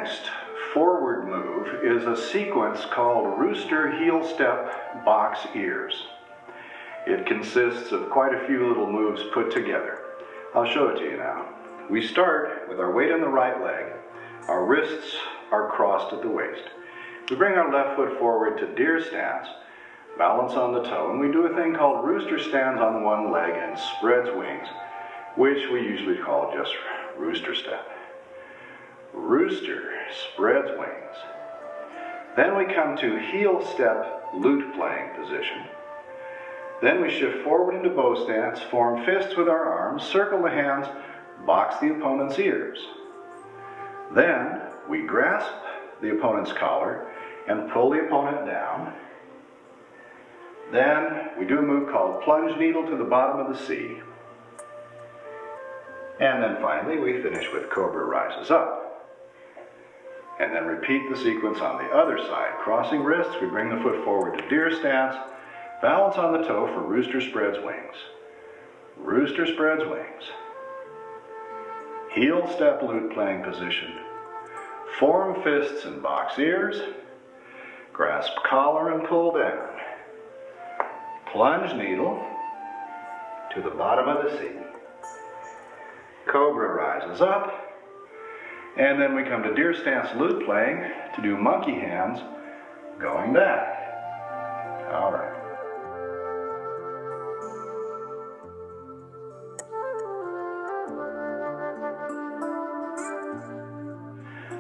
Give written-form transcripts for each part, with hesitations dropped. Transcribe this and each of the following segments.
next forward move is a sequence called rooster heel step box ears. It consists of quite a few little moves put together. I'll show it to you now. We start with our weight on the right leg. Our wrists are crossed at the waist. We bring our left foot forward to deer stance, balance on the toe, and we do a thing called rooster stands on one leg and spreads wings, which we usually call just rooster step. Rooster spreads wings. Then we come to heel step lute playing position. Then we shift forward into bow stance, form fists with our arms, circle the hands, box the opponent's ears. Then we grasp the opponent's collar and pull the opponent down. Then we do a move called plunge needle to the bottom of the C. And then finally we finish with cobra rises up. And then repeat the sequence on the other side. Crossing wrists, we bring the foot forward to deer stance, balance on the toe for rooster spreads wings. Rooster spreads wings. Heel step lute playing position. Form fists and box ears. Grasp collar and pull down. Plunge needle to the bottom of the C. Cobra rises up. And then we come to deer stance lute playing to do monkey hands going back. All right.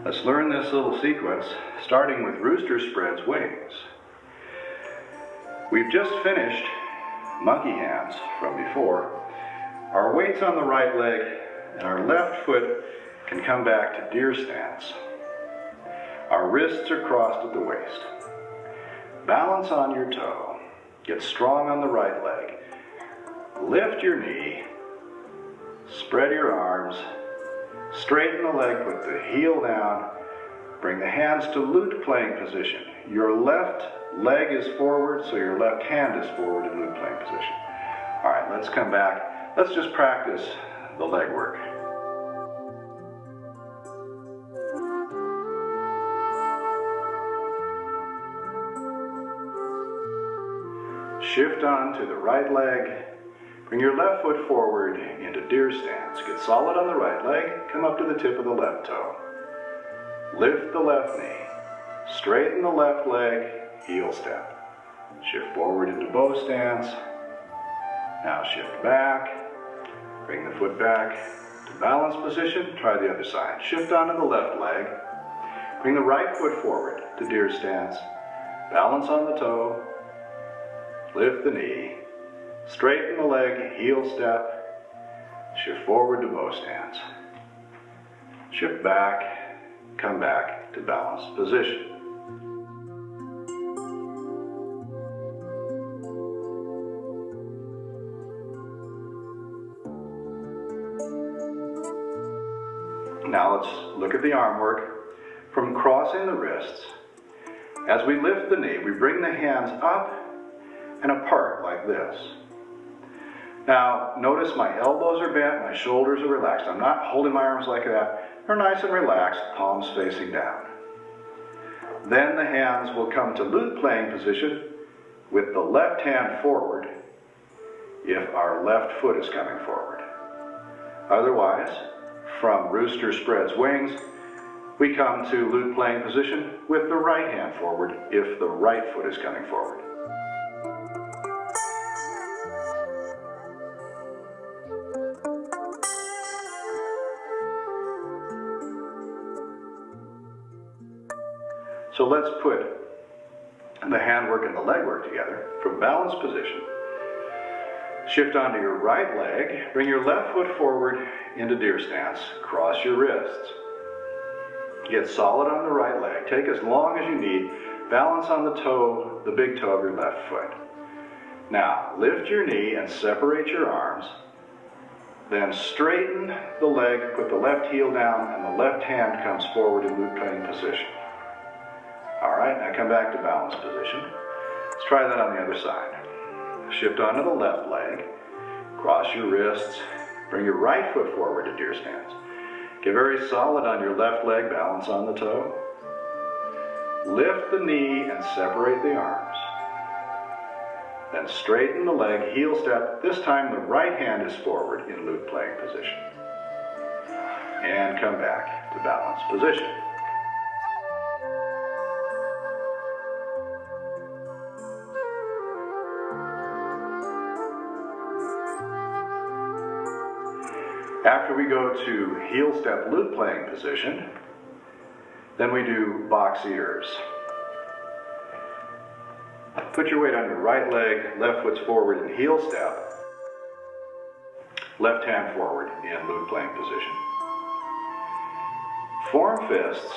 Let's learn this little sequence, starting with rooster spreads wings. We've just finished monkey hands from before. Our weight's on the right leg, and our left foot can come back to deer stance. Our wrists are crossed at the waist. Balance on your toe. Get strong on the right leg. Lift your knee. Spread your arms. Straighten the leg, put the heel down, bring the hands to lute playing position. Your left leg is forward, so your left hand is forward in lute playing position. All right, let's come back. Let's just practice the leg work. Shift on to the right leg. Bring your left foot forward into deer stance. Get solid on the right leg. Come up to the tip of the left toe. Lift the left knee. Straighten the left leg. Heel step. Shift forward into bow stance. Now shift back. Bring the foot back to balance position. Try the other side. Shift onto the left leg. Bring the right foot forward to deer stance. Balance on the toe. Lift the knee. Straighten the leg, heel step, shift forward to bow stance. Shift back, come back to balanced position. Now let's look at the arm work. From crossing the wrists, as we lift the knee, we bring the hands up and apart like this. Now, notice my elbows are bent, my shoulders are relaxed. I'm not holding my arms like that. They're nice and relaxed, palms facing down. Then the hands will come to lute playing position with the left hand forward if our left foot is coming forward. Otherwise, from rooster spreads wings, we come to lute playing position with the right hand forward if the right foot is coming forward. So let's put the handwork and the leg work together from balanced position. Shift onto your right leg, bring your left foot forward into deer stance, cross your wrists. Get solid on the right leg, take as long as you need, balance on the toe, the big toe of your left foot. Now, lift your knee and separate your arms, then straighten the leg, put the left heel down, and the left hand comes forward in lute playing position. All right, now come back to balanced position. Let's try that on the other side. Shift onto the left leg, cross your wrists, bring your right foot forward to deer stance. Get very solid on your left leg, balance on the toe. Lift the knee and separate the arms. Then straighten the leg, heel step. This time the right hand is forward in lute playing position. And come back to balanced position. After we go to heel step lute playing position, then we do box ears. Put your weight on your right leg, left foot's forward in heel step, left hand forward in lute playing position. Form fists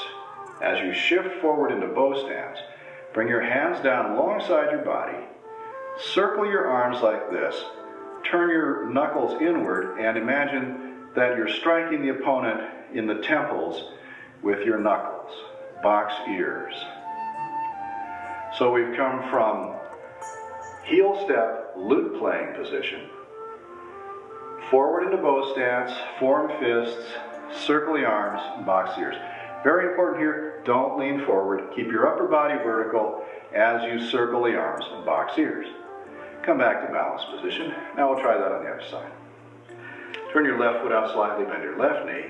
as you shift forward into bow stance. Bring your hands down alongside your body, circle your arms like this, turn your knuckles inward, and imagine that you're striking the opponent in the temples with your knuckles. Box ears. So we've come from heel step, lute playing position, forward into bow stance, form fists, circle the arms, box ears. Very important here, don't lean forward. Keep your upper body vertical as you circle the arms, box ears. Come back to balanced position. Now we'll try that on the other side. Turn your left foot out slightly, bend your left knee.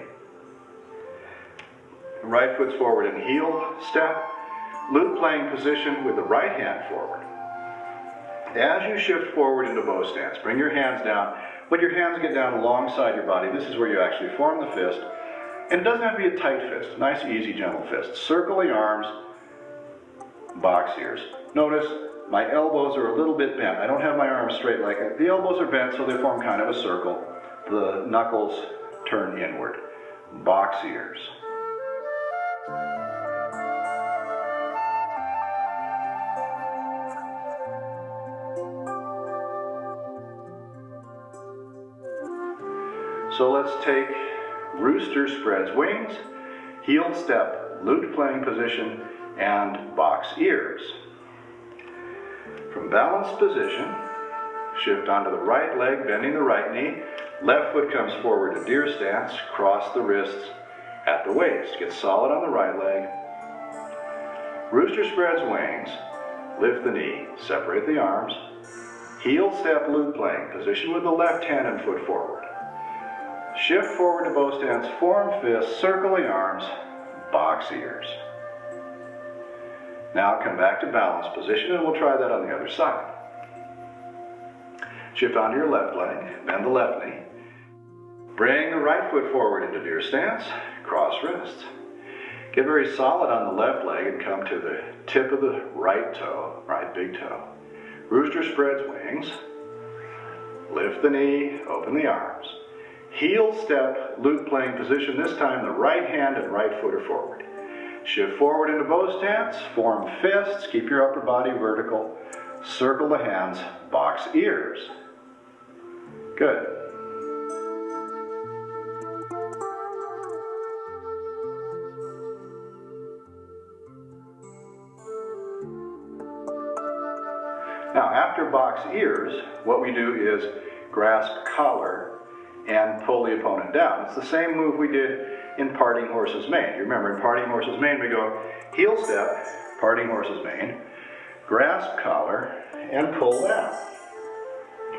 Right foot's forward in heel step. Lute playing position with the right hand forward. As you shift forward into bow stance, bring your hands down. When your hands get down alongside your body, this is where you actually form the fist. And it doesn't have to be a tight fist. Nice, easy, gentle fist. Circle the arms, box ears. Notice my elbows are a little bit bent. I don't have my arms straight like that. The elbows are bent, so they form kind of a circle. The knuckles turn inward. Box ears. So let's take rooster spreads wings, heel step, lute playing position, and box ears. From balanced position, shift onto the right leg, bending the right knee. Left foot comes forward to deer stance, cross the wrists at the waist. Get solid on the right leg. Rooster spreads wings, lift the knee, separate the arms. Heel step lute playing position with the left hand and foot forward. Shift forward to bow stance, form fist, circle the arms, box ears. Now come back to balanced position and we'll try that on the other side. Shift onto your left leg, bend the left knee. Bring the right foot forward into deer stance, cross wrists. Get very solid on the left leg and come to the tip of the right toe, right big toe. Rooster spreads wings. Lift the knee, open the arms. Heel step, lute playing position. This time the right hand and right foot are forward. Shift forward into bow stance, form fists, keep your upper body vertical. Circle the hands, box ears. Good. Now, after box ears, what we do is grasp collar and pull the opponent down. It's the same move we did in parting horse's mane. You remember, in parting horse's mane, we go heel step, parting horse's mane, grasp collar, and pull down.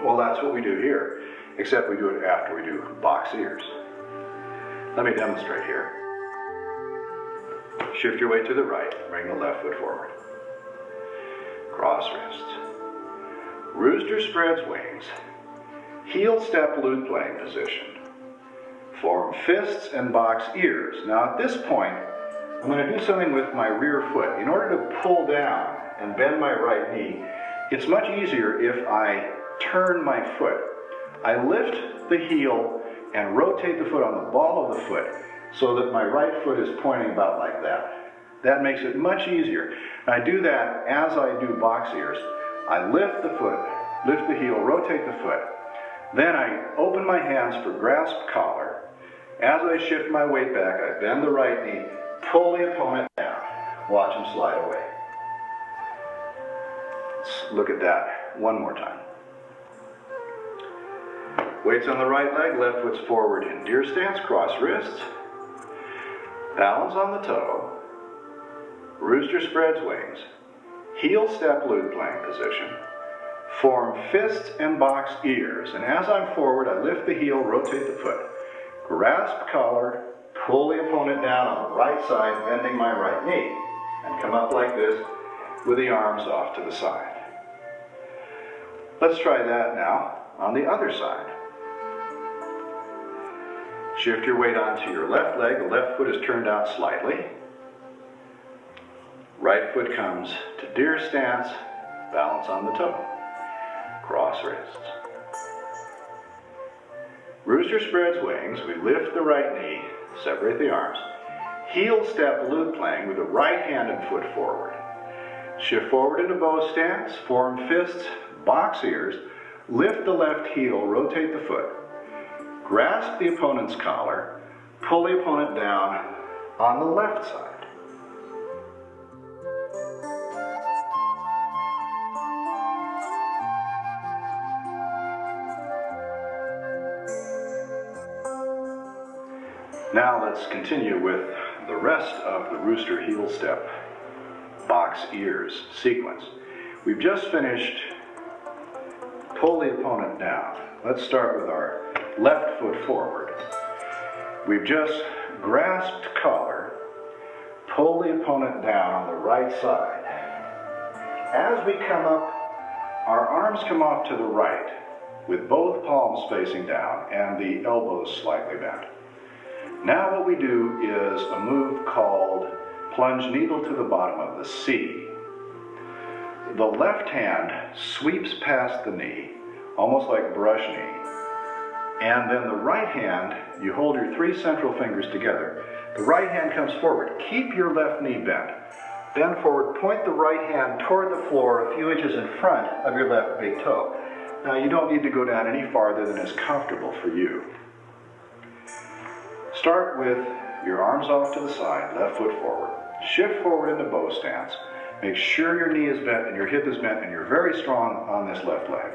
Well, that's what we do here, except we do it after we do box ears. Let me demonstrate here. Shift your weight to the right, bring the left foot forward. Cross wrists. Rooster spreads wings. Heel step lute playing position. Form fists and box ears. Now at this point, I'm going to do something with my rear foot. In order to pull down and bend my right knee, it's much easier if I turn my foot. I lift the heel and rotate the foot on the ball of the foot so that my right foot is pointing about like that. That makes it much easier. And I do that as I do box ears. I lift the foot, lift the heel, rotate the foot. Then I open my hands for grasp collar. As I shift my weight back, I bend the right knee, pull the opponent down. Watch him slide away. Let's look at that one more time. Weights on the right leg, left foot's forward in deer stance, cross wrists. Balance on the toe. Rooster spreads wings. Heel step loop plank position. Form fists and box ears. And as I'm forward, I lift the heel, rotate the foot. Grasp collar, pull the opponent down on the right side, bending my right knee. And come up like this with the arms off to the side. Let's try that now on the other side. Shift your weight onto your left leg. The left foot is turned out slightly. Right foot comes to deer stance. Balance on the toe. Cross wrists. Rooster spreads wings. We lift the right knee. Separate the arms. Heel step loop plank with the right hand and foot forward. Shift forward into bow stance. Form fists, box ears. Lift the left heel. Rotate the foot. Grasp the opponent's collar, pull the opponent down on the left side. Now let's continue with the rest of the rooster heel step, box ears sequence. We've just finished pull the opponent down. Let's start with our left foot forward. We've just grasped collar, pull the opponent down on the right side. As we come up, our arms come off to the right with both palms facing down and the elbows slightly bent. Now what we do is a move called plunge needle to the bottom of the C. The left hand sweeps past the knee, almost like brush knee. And then the right hand, you hold your three central fingers together. The right hand comes forward. Keep your left knee bent. Bend forward, point the right hand toward the floor a few inches in front of your left big toe. Now you don't need to go down any farther than is comfortable for you. Start with your arms off to the side, left foot forward. Shift forward into bow stance. Make sure your knee is bent and your hip is bent and you're very strong on this left leg.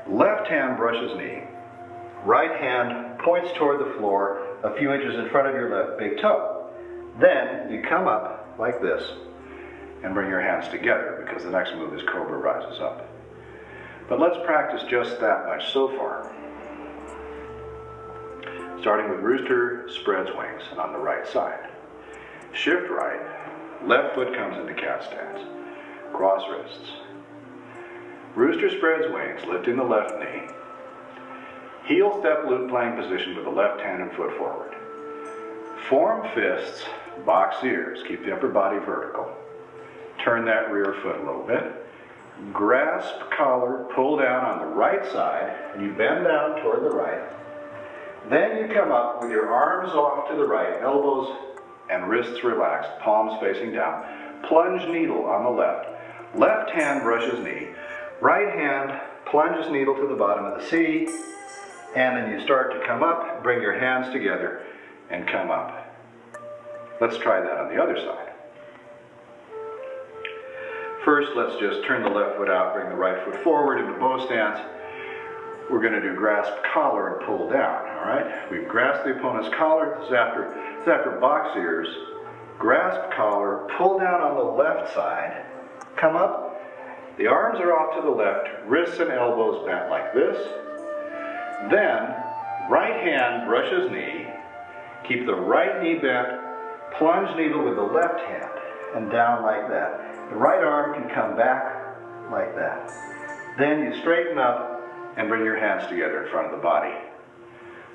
Left hand brushes knee. Right hand points toward the floor a few inches in front of your left big toe. Then you come up like this and bring your hands together because the next move is cobra rises up. But let's practice just that much so far. Starting with rooster spreads wings on the right side. Shift right, left foot comes into cat stance. Cross wrists. Rooster spreads wings, lifting the left knee. Heel step loop plank position with the left hand and foot forward. Form fists, box ears. Keep the upper body vertical. Turn that rear foot a little bit. Grasp collar, pull down on the right side, and you bend down toward the right. Then you come up with your arms off to the right, elbows and wrists relaxed, palms facing down. Plunge needle on the left. Left hand brushes knee. Right hand plunges needle to the bottom of the C. And then you start to come up, bring your hands together, and come up. Let's try that on the other side. First, let's just turn the left foot out, bring the right foot forward into bow stance. We're going to do grasp collar and pull down, all right? We've grasped the opponent's collar. This is after box ears. Grasp collar, pull down on the left side, come up. The arms are off to the left, wrists and elbows bent like this. Then, right hand brushes knee, keep the right knee bent, plunge needle with the left hand, and down like that. The right arm can come back like that. Then you straighten up and bring your hands together in front of the body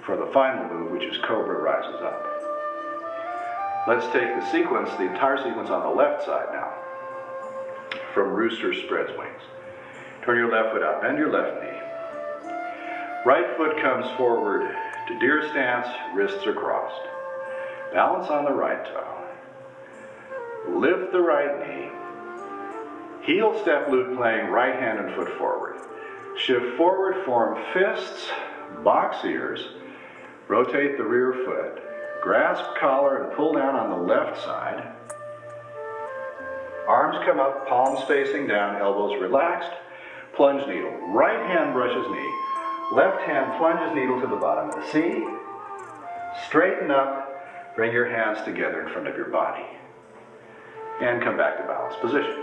for the final move, which is cobra rises up. Let's take the sequence, the entire sequence on the left side now, from rooster spreads wings. Turn your left foot out, bend your left knee. Right foot comes forward to deer stance, wrists are crossed. Balance on the right toe. Lift the right knee. Heel step loop playing right hand and foot forward. Shift forward, form fists, box ears. Rotate the rear foot. Grasp collar and pull down on the left side. Arms come up, palms facing down, elbows relaxed. Plunge needle. Right hand brushes knee. Left hand plunges needle to the bottom of the C. Straighten up, Bring your hands together in front of your body. And come back to balanced position.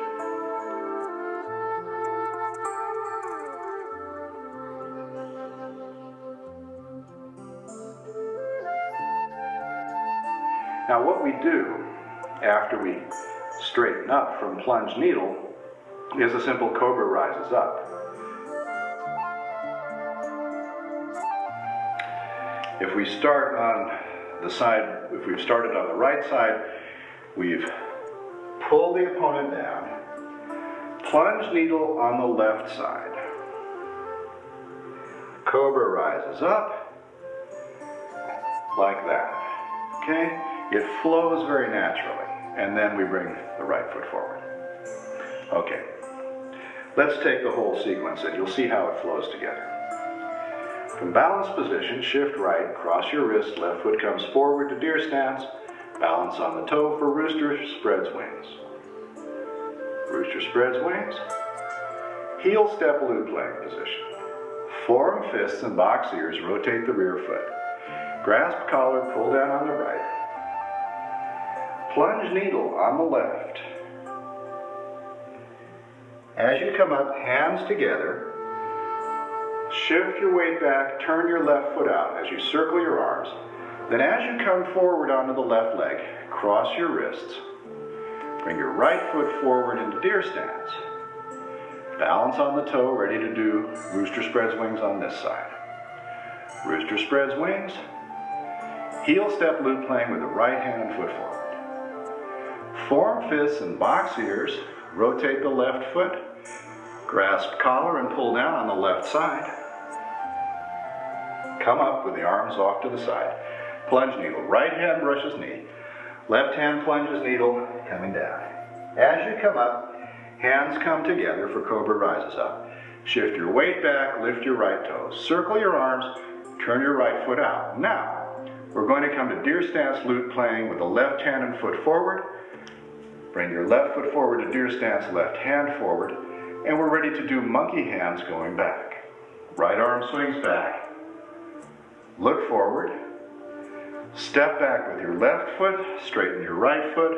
Now what we do after we straighten up from plunge needle is a simple cobra rises up. If we start on the side, if we've started on the right side, we've pulled the opponent down, plunge needle on the left side. Cobra rises up like that, okay? It flows very naturally, and then we bring the right foot forward. Okay, let's take the whole sequence and you'll see how it flows together. From balanced position, shift right, cross your wrist, left foot comes forward to deer stance, balance on the toe for rooster, spreads wings. Rooster spreads wings. Heel step loop plank position. Forearm fists and box ears, rotate the rear foot. Grasp collar, pull down on the right. Plunge needle on the left. As you come up, hands together. Shift your weight back, turn your left foot out as you circle your arms. Then as you come forward onto the left leg, cross your wrists. Bring your right foot forward into deer stance. Balance on the toe, ready to do rooster spreads wings on this side. Rooster spreads wings. Heel step loop plank with the right hand and foot forward. Forearm fists and box ears, rotate the left foot. Grasp collar and pull down on the left side. Come up with the arms off to the side. Plunge needle. Right hand brushes knee. Left hand plunges needle, coming down. As you come up, hands come together for cobra rises up. Shift your weight back, lift your right toes. Circle your arms, turn your right foot out. Now, we're going to come to deer stance loop plank with the left hand and foot forward. Bring your left foot forward to deer stance, left hand forward. And we're ready to do monkey hands going back. Right arm swings back. Look forward. Step back with your left foot, straighten your right foot.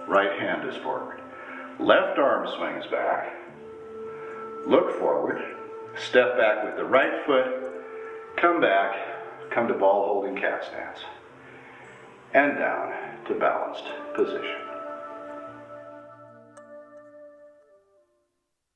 Right hand is forward. Left arm swings back. Look forward. Step back with the right foot. Come back. Come to ball holding cat stance. And down to balanced position.